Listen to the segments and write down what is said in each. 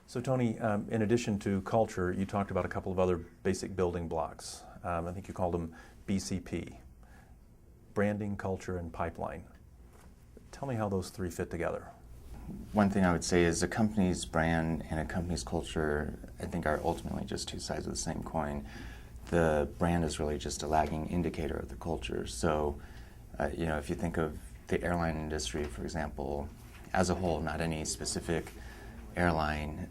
So Tony, in addition to culture, you talked about a couple of other basic building blocks. I think you called them BCP, branding, culture, and pipeline. Tell me how those three fit together. One thing I would say is a company's brand and a company's culture, I think, are ultimately just two sides of the same coin. The brand is really just a lagging indicator of the culture. So, if you think of the airline industry, for example, as a whole, not any specific airline,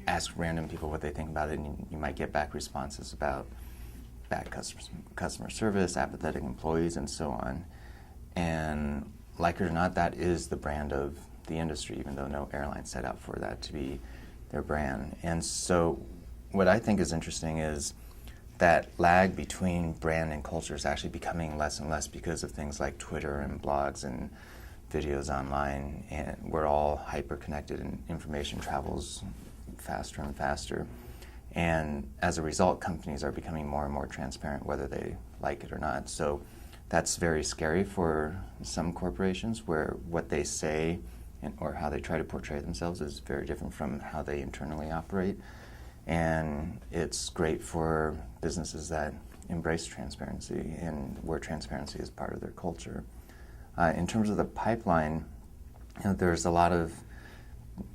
ask random people what they think about it, and you might get back responses about bad customer service, apathetic employees, and so on. And like it or not, that is the brand of the industry, even though no airline set out for that to be their brand. And so what I think is interesting is that lag between brand and culture is actually becoming less and less because of things like Twitter and blogs and videos online, and we're all hyper-connected and information travels faster and faster. And as a result, companies are becoming more and more transparent whether they like it or not. So that's very scary for some corporations, where what they say or how they try to portray themselves is very different from how they internally operate. And it's great for businesses that embrace transparency and where transparency is part of their culture. In terms of the pipeline, there's a lot of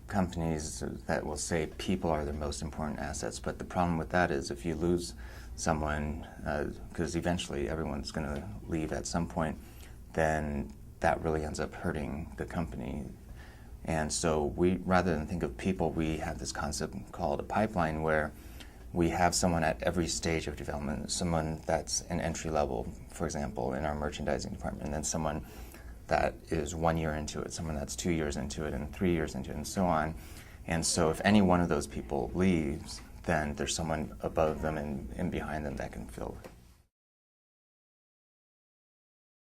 companies that will say people are their most important assets, but the problem with that is if you lose someone, because eventually everyone's going to leave at some point, then that really ends up hurting the company. And so we, rather than think of people, we have this concept called a pipeline, where we have someone at every stage of development, someone that's an entry level, for example, in our merchandising department, and then someone that is 1 year into it, someone that's 2 years into it, and 3 years into it, and so on. And so if any one of those people leaves, then there's someone above them and behind them that can fill